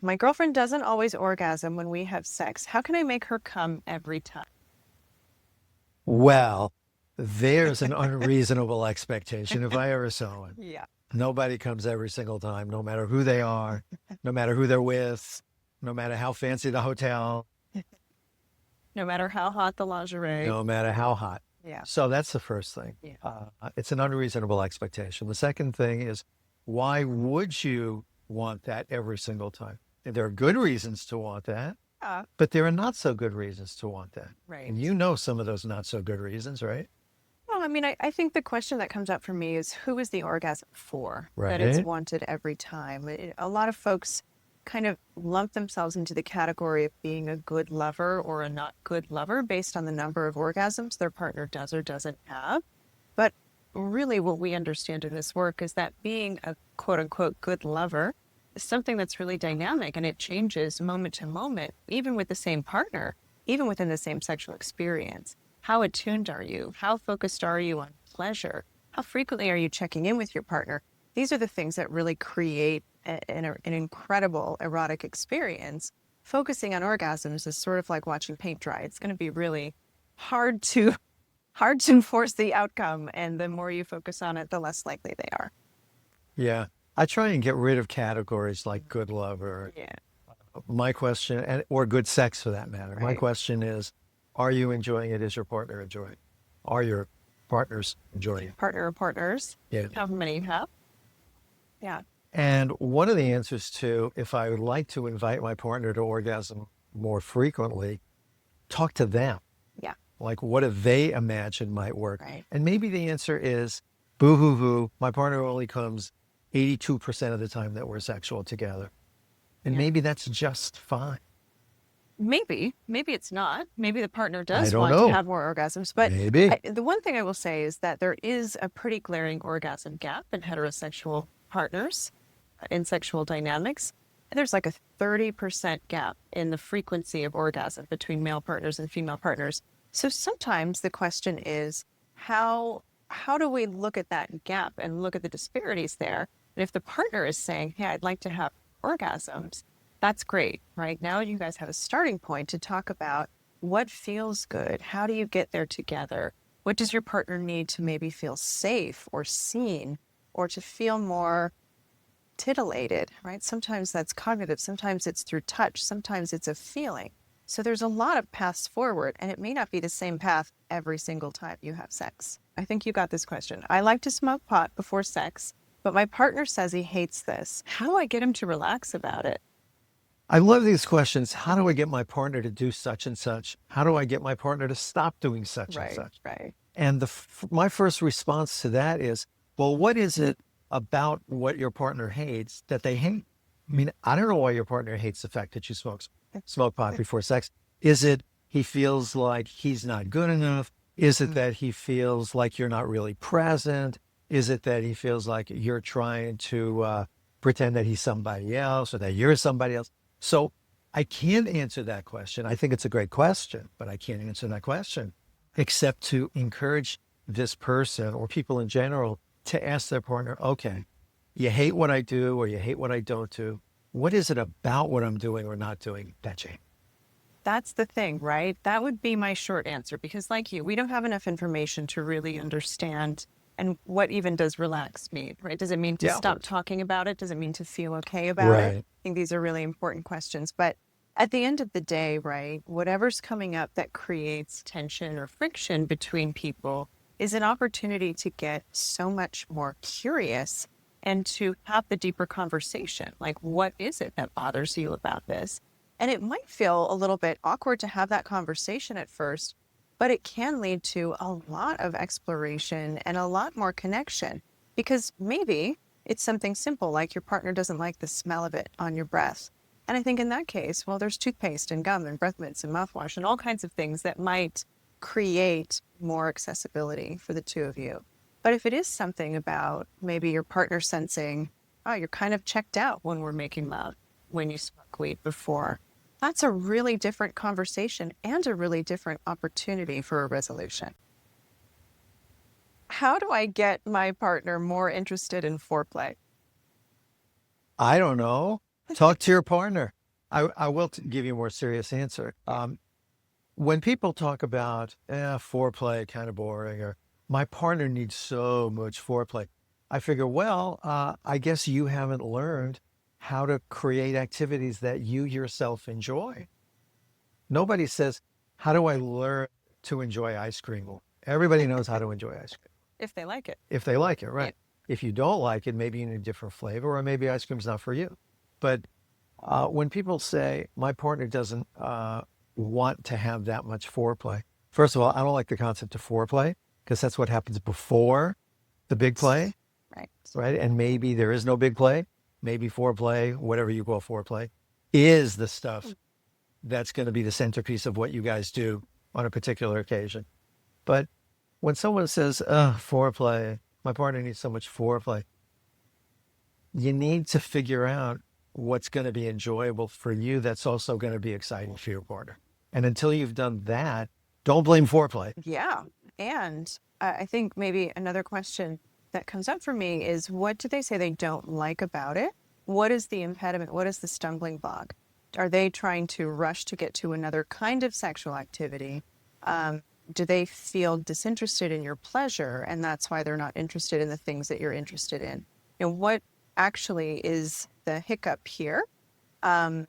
My girlfriend doesn't always orgasm when we have sex. How can I make her come every time? Well, there's an unreasonable expectation if I ever saw one. Yeah. Nobody comes every single time, no matter who they are, no matter who they're with, no matter how fancy the hotel, No matter how hot the lingerie. no matter how hot. Yeah. So that's the first thing. Yeah. It's an unreasonable expectation. The second thing is, why would you want that every single time? And there are good reasons to want that, but there are not so good reasons to want that. Right. And you know some of those not so good reasons, right? Well, I mean, I think the question that comes up for me is who is the orgasm for? That Right. it's wanted every time. A lot of folks kind of lump themselves into the category of being a good lover or a not good lover based on the number of orgasms their partner does or doesn't have. But really, what we understand in this work is that being a quote unquote good lover is something that's really dynamic and it changes moment to moment, even with the same partner, even within the same sexual experience. How attuned are you? How focused are you on pleasure? How frequently are you checking in with your partner? These are the things that really create an incredible erotic experience. Focusing on orgasms is sort of like watching paint dry. It's going to be really hard to enforce the outcome, and the more you focus on it, the less likely they are. Yeah. I try and get rid of categories like good lover. Yeah. My question, or good sex for that matter. My Right. question is, are you enjoying it? Is your partner enjoying it? Are your partners enjoying it? Partner or partners, Yeah. however many you have. Yeah. And one of the answers to, if I would like to invite my partner to orgasm more frequently, talk to them. Yeah. Like, what do they imagine might work? Right. And maybe the answer is, boo hoo hoo, my partner only comes 82% of the time that we're sexual together. And Yeah. maybe that's just fine. Maybe it's not. Maybe the partner I does don't want know. to have more orgasms. But Maybe. the one thing I will say is that there is a pretty glaring orgasm gap in heterosexual partners in sexual dynamics. There's like a 30% gap in the frequency of orgasm between male partners and female partners. So sometimes the question is, how do we look at that gap and look at the disparities there? And if the partner is saying, hey, I'd like to have orgasms, that's great. Right now, you guys have a starting point to talk about what feels good. How do you get there together? What does your partner need to maybe feel safe or seen or to feel more titillated, right? Sometimes that's cognitive. Sometimes it's through touch. Sometimes it's a feeling. So there's a lot of paths forward, and it may not be the same path every single time you have sex. I think you got this question. I like to smoke pot before sex, but my partner says he hates this. How do I get him to relax about it? I love these questions. How do I get my partner to do such and such? How do I get my partner to stop doing such and such? Right. And my first response to that is, well, what is it about what your partner hates that they hate? I mean, I don't know why your partner hates the fact that you smoke pot before sex. Is it he feels like he's not good enough? Is it that he feels like you're not really present? Is it that he feels like you're trying to pretend that he's somebody else or that you're somebody else? So I can't answer that question. I think it's a great question, but I can't answer that question except to encourage this person or people in general to ask their partner, okay, you hate what I do or you hate what I don't do. What is it about what I'm doing or not doing that you hate? That's the thing, right? That would be my short answer because, like you, we don't have enough information to really understand. And what even does relax mean, right? Does it mean to stop talking about it? Does it mean to feel okay about it? I think these are really important questions. But at the end of the day, right, whatever's coming up that creates tension or friction between people is an opportunity to get so much more curious and to have the deeper conversation. Like, what is it that bothers you about this? And it might feel a little bit awkward to have that conversation at first, but it can lead to a lot of exploration and a lot more connection because maybe it's something simple like your partner doesn't like the smell of it on your breath. And I think in that case, well, there's toothpaste and gum and breath mints and mouthwash and all kinds of things that might create more accessibility for the two of you. But if it is something about maybe your partner sensing, oh, you're kind of checked out when we're making love, when you smoke weed before, that's a really different conversation and a really different opportunity for a resolution. How do I get my partner more interested in foreplay? I don't know. Talk to your partner. I will give you a more serious answer. When people talk about foreplay, kind of boring, or my partner needs so much foreplay, I figure, well, I guess you haven't learned how to create activities that you yourself enjoy. Nobody says, how do I learn to enjoy ice cream? Well, everybody knows how to enjoy ice cream. If they like it. If they like it, right. Yeah. If you don't like it, maybe you need a different flavor, or maybe ice cream's not for you. But when people say, my partner doesn't want to have that much foreplay, first of all, I don't like the concept of foreplay, because that's what happens before the big play. Right. And maybe there is no big play. Maybe foreplay, whatever you call foreplay, is the stuff that's going to be the centerpiece of what you guys do on a particular occasion. But when someone says, foreplay, my partner needs so much foreplay, you need to figure out what's going to be enjoyable for you that's also going to be exciting for your partner. And until you've done that, don't blame foreplay. Yeah. And I think maybe another question that comes up for me is, what do they say they don't like about it? What is the impediment? What is the stumbling block? Are they trying to rush to get to another kind of sexual activity? Do they feel disinterested in your pleasure, and that's why they're not interested in the things that you're interested in? You know, what actually is the hiccup here? And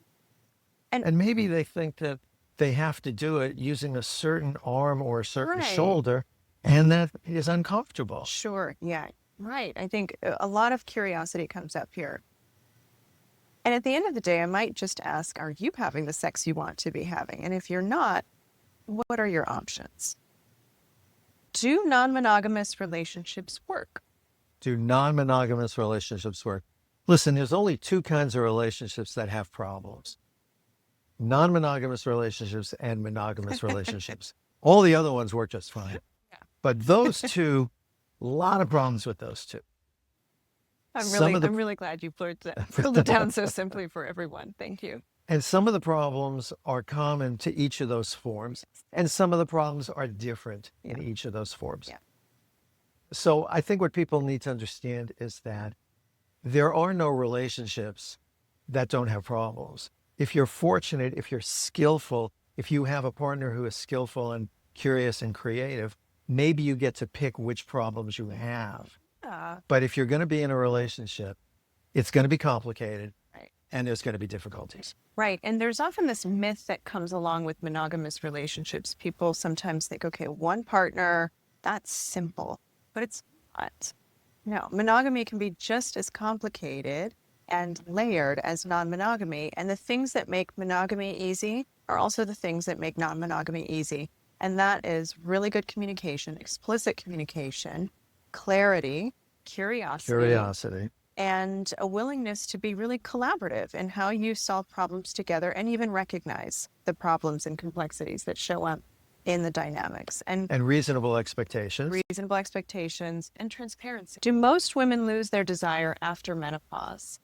maybe they think that they have to do it using a certain arm or a certain shoulder, and that is uncomfortable. Sure. Yeah. Right. I think a lot of curiosity comes up here. And at the end of the day, I might just ask, are you having the sex you want to be having? And if you're not, what are your options? Do non-monogamous relationships work? Do non-monogamous relationships work? Listen, there's only two kinds of relationships that have problems: non-monogamous relationships and monogamous relationships. All the other ones work just fine. Yeah. But those two, a lot of problems with those two. I'm really glad you blurred it down so simply for everyone. Thank you. And some of the problems are common to each of those forms, and some of the problems are different in each of those forms. Yeah. So I think what people need to understand is that there are no relationships that don't have problems. If you're fortunate, if you're skillful, if you have a partner who is skillful and curious and creative, maybe you get to pick which problems you have. But if you're going to be in a relationship, it's going to be complicated, and there's going to be difficulties. Right. And there's often this myth that comes along with monogamous relationships. People sometimes think, okay, one partner, that's simple, but it's not. No, monogamy can be just as complicated and layered as non-monogamy. And the things that make monogamy easy are also the things that make non-monogamy easy. And that is really good communication, explicit communication, clarity, curiosity, and a willingness to be really collaborative in how you solve problems together, and even recognize the problems and complexities that show up in the dynamics. And reasonable expectations. Reasonable expectations and transparency. Do most women lose their desire after menopause?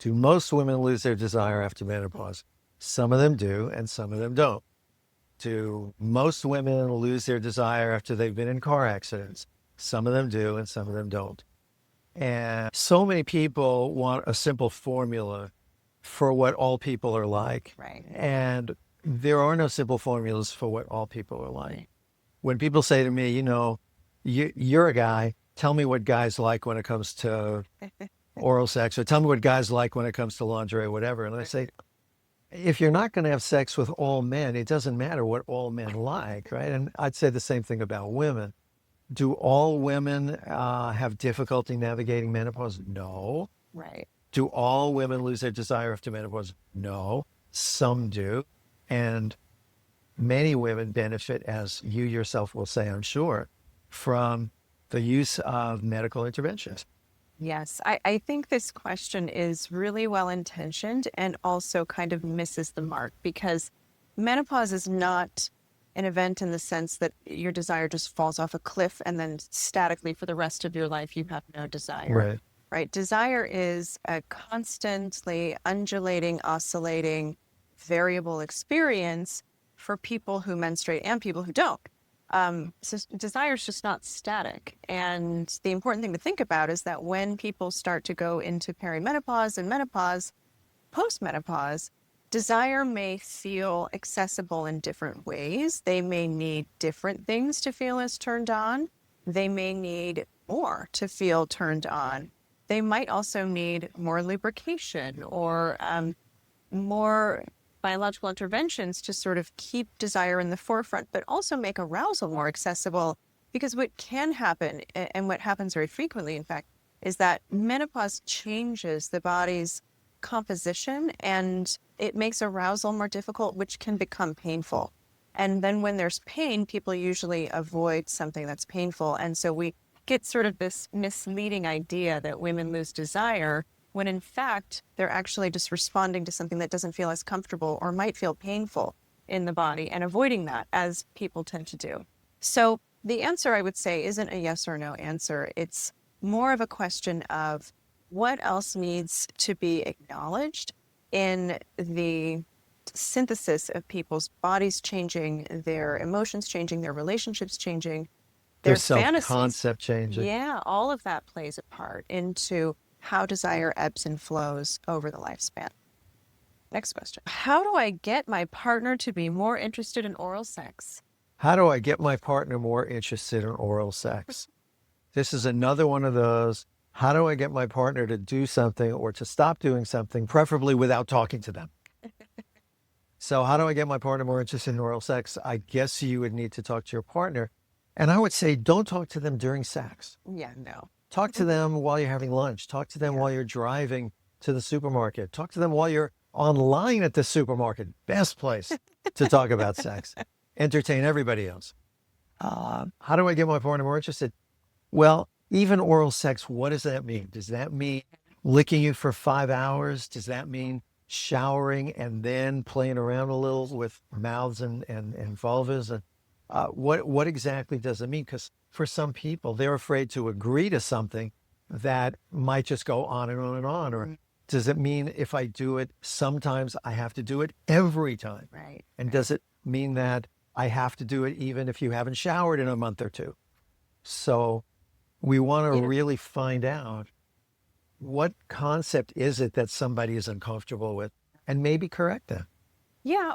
Do most women lose their desire after menopause? Some of them do, and some of them don't. Do most women lose their desire after they've been in car accidents? Some of them do, and some of them don't. And so many people want a simple formula for what all people are like. Right. And there are no simple formulas for what all people are like. When people say to me, you know, you're a guy, tell me what guys like when it comes to oral sex, or tell me what guys like when it comes to lingerie, whatever. And I say, if you're not going to have sex with all men, it doesn't matter what all men like, right? And I'd say the same thing about women. Do all women have difficulty navigating menopause? No. Right. Do all women lose their desire after menopause? No. Some do. And many women benefit, as you yourself will say, I'm sure, from the use of medical interventions. Yes, I think this question is really well-intentioned and also kind of misses the mark, because menopause is not an event in the sense that your desire just falls off a cliff and then statically for the rest of your life you have no desire. Right. Desire is a constantly undulating, oscillating, variable experience for people who menstruate and people who don't. So desire is just not static. And the important thing to think about is that when people start to go into perimenopause and menopause, Postmenopause, desire may feel accessible in different ways. They may need different things to feel as turned on. They may need more to feel turned on. They might also need more lubrication or more biological interventions to sort of keep desire in the forefront, but also make arousal more accessible. Because what can happen, and what happens very frequently, in fact, is that menopause changes the body's composition and it makes arousal more difficult, which can become painful. And then when there's pain, people usually avoid something that's painful. And so we get sort of this misleading idea that women lose desire when in fact they're actually just responding to something that doesn't feel as comfortable or might feel painful in the body and avoiding that, as people tend to do. So the answer, I would say, isn't a yes or no answer. It's more of a question of what else needs to be acknowledged in the synthesis of people's bodies changing, their emotions changing, their relationships changing, their fantasies. Self-concept changing. Yeah, all of that plays a part into how desire ebbs and flows over the lifespan. Next question. How do I get my partner to be more interested in oral sex? How do I get my partner more interested in oral sex? This is another one of those, how do I get my partner to do something or to stop doing something, preferably without talking to them? So how do I get my partner more interested in oral sex? I guess you would need to talk to your partner. And I would say, don't talk to them during sex. Yeah, no. Talk to them while you're having lunch. Talk to them while you're driving to the supermarket. Talk to them while you're online at the supermarket. Best place to talk about sex. Entertain everybody else. How do I get my partner more interested? Well, even oral sex, what does that mean? Does that mean licking you for 5 hours? Does that mean showering and then playing around a little with mouths and vulvas? And what exactly does it mean? Because for some people, they're afraid to agree to something that might just go on and on and on. Or does it mean if I do it sometimes, I have to do it every time? Right. And does it mean that I have to do it even if you haven't showered in a month or two? So we want to really find out what concept is it that somebody is uncomfortable with and maybe correct them. Yeah.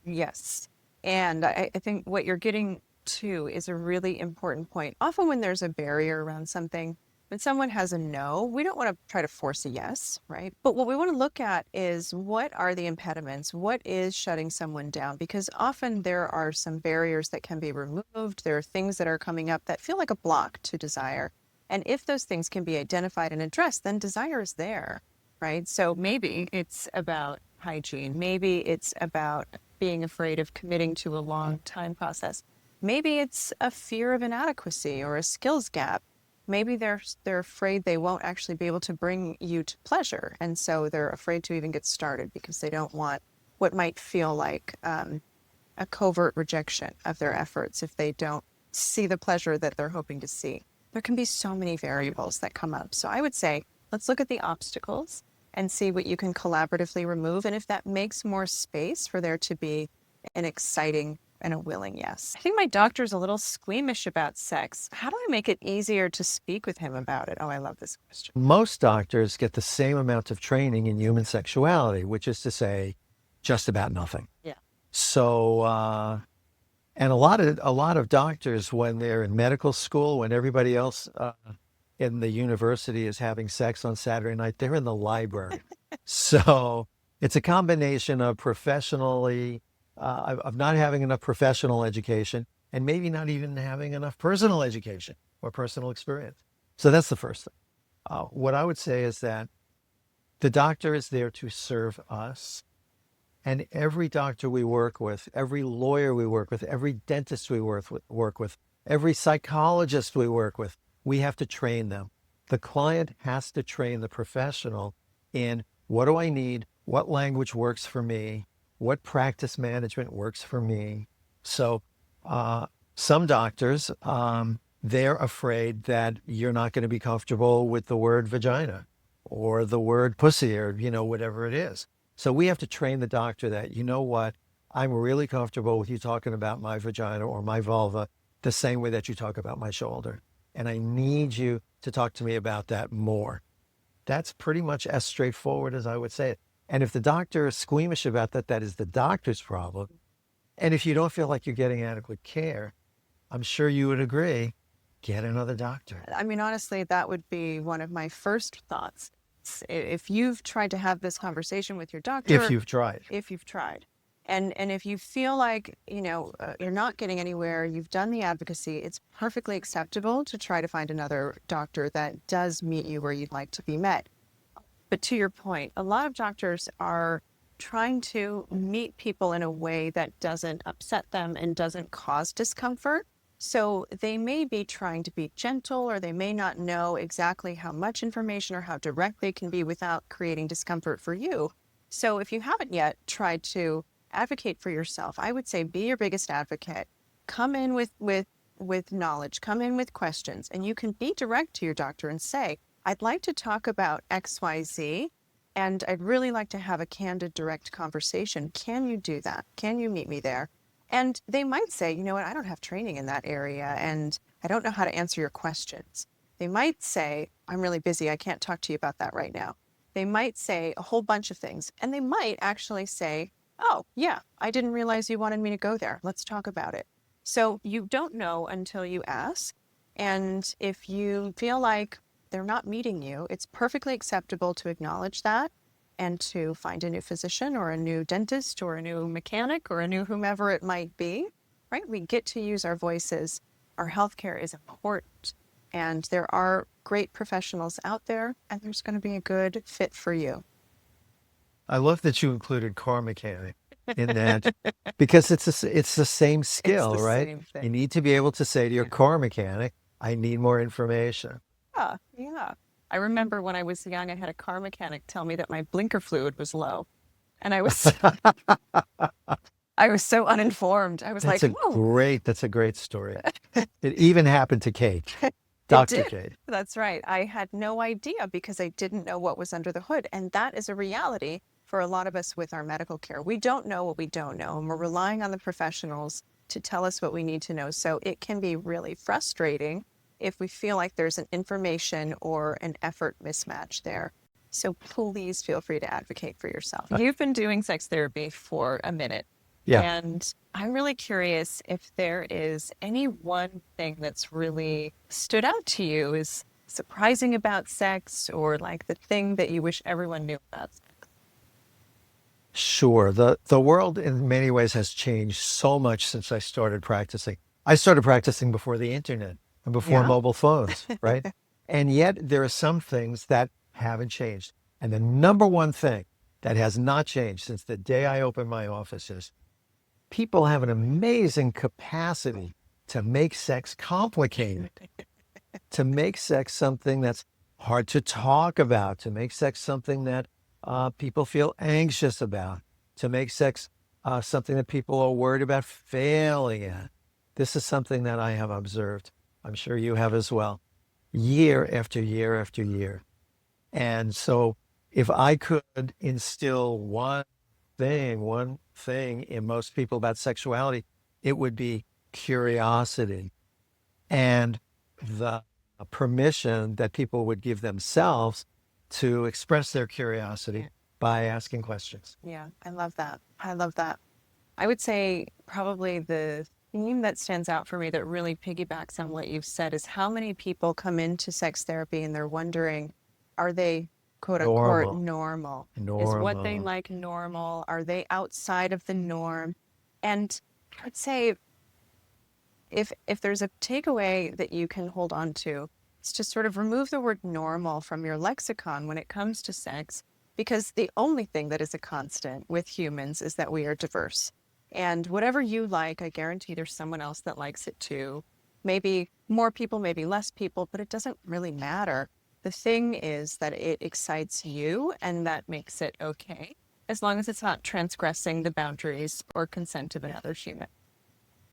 Yes. And I think what you're getting to is a really important point. Often when there's a barrier around something, when someone has a no, we don't want to try to force a yes, right? But what we want to look at is what are the impediments? What is shutting someone down? Because often there are some barriers that can be removed. There are things that are coming up that feel like a block to desire. And if those things can be identified and addressed, then desire is there, right? So maybe it's about hygiene. Maybe it's about being afraid of committing to a long time process. Maybe it's a fear of inadequacy or a skills gap. Maybe they're afraid they won't actually be able to bring you to pleasure. And so they're afraid to even get started because they don't want what might feel like a covert rejection of their efforts if they don't see the pleasure that they're hoping to see. There can be so many variables that come up. So I would say, let's look at the obstacles and see what you can collaboratively remove. And if that makes more space for there to be an exciting and a willing yes. I think my doctor's a little squeamish about sex. How do I make it easier to speak with him about it? Oh, I love this question. Most doctors get the same amount of training in human sexuality, which is to say, just about nothing. Yeah. So, and a lot of doctors, when they're in medical school, when everybody else in the university is having sex on Saturday night, they're in the library. So it's a combination of of not having enough professional education and maybe not even having enough personal education or personal experience. So that's the first thing. What I would say is that the doctor is there to serve us. And every doctor we work with, every lawyer we work with, every dentist we work with, every psychologist we work with, we have to train them. The client has to train the professional in what do I need, what language works for me, what practice management works for me. So some doctors, they're afraid that you're not going to be comfortable with the word vagina or the word pussy or, whatever it is. So we have to train the doctor that, you know what, I'm really comfortable with you talking about my vagina or my vulva the same way that you talk about my shoulder. And I need you to talk to me about that more. That's pretty much as straightforward as I would say it. And if the doctor is squeamish about that, that is the doctor's problem. And if you don't feel like you're getting adequate care, I'm sure you would agree, get another doctor. I mean, honestly, that would be one of my first thoughts. If you've tried to have this conversation with your doctor, If you've tried. And if you feel like, you're not getting anywhere, you've done the advocacy, it's perfectly acceptable to try to find another doctor that does meet you where you'd like to be met. But to your point, a lot of doctors are trying to meet people in a way that doesn't upset them and doesn't cause discomfort. So they may be trying to be gentle, or they may not know exactly how much information or how direct they can be without creating discomfort for you. So if you haven't yet tried to advocate for yourself, I would say be your biggest advocate. Come in with knowledge, come in with questions, and you can be direct to your doctor and say, I'd like to talk about XYZ, and I'd really like to have a candid, direct conversation. Can you do that? Can you meet me there? And they might say, you know what, I don't have training in that area, and I don't know how to answer your questions. They might say, I'm really busy, I can't talk to you about that right now. They might say a whole bunch of things, and they might actually say, oh, yeah, I didn't realize you wanted me to go there. Let's talk about it. So you don't know until you ask. And if you feel like they're not meeting you, it's perfectly acceptable to acknowledge that and to find a new physician or a new dentist or a new mechanic or a new whomever it might be, right? We get to use our voices. Our healthcare is important, and there are great professionals out there, and there's going to be a good fit for you. I love that you included car mechanic in that because it's the same skill, It's the right? same thing. You need to be able to say to your car mechanic, I need more information. Yeah. I remember when I was young, I had a car mechanic tell me that my blinker fluid was low. And I was I was so uninformed. I was That's like, whoa. that's a great story. It even happened to Kate, It Dr. did. Kate. That's right. I had no idea because I didn't know what was under the hood. And that is a reality for a lot of us with our medical care. We don't know what we don't know, and we're relying on the professionals to tell us what we need to know. So it can be really frustrating if we feel like there's an information or an effort mismatch there. So please feel free to advocate for yourself. You've been doing sex therapy for a minute. Yeah. And I'm really curious if there is any one thing that's really stood out to you as surprising about sex, or like the thing that you wish everyone knew about sex. Sure. The world in many ways has changed so much since I started practicing. I started practicing before the internet and before Yeah. mobile phones, right? And yet there are some things that haven't changed. And the number one thing that has not changed since the day I opened my office is people have an amazing capacity to make sex complicated, to make sex something that's hard to talk about, to make sex something that people feel anxious about, to make sex something that people are worried about failing at. This is something that I have observed. I'm sure you have as well, year after year after year. And so if I could instill one thing in most people about sexuality, it would be curiosity and the permission that people would give themselves to express their curiosity by asking questions. Yeah, I love that. I would say probably the theme that stands out for me that really piggybacks on what you've said is how many people come into sex therapy and they're wondering, are they quote unquote normal? Is what they like normal? Are they outside of the norm? And I would say if there's a takeaway that you can hold on to, it's to sort of remove the word normal from your lexicon when it comes to sex, because the only thing that is a constant with humans is that we are diverse. And whatever you like, I guarantee there's someone else that likes it too. Maybe more people, maybe less people, but it doesn't really matter. The thing is that it excites you, and that makes it okay, as long as it's not transgressing the boundaries or consent of another human.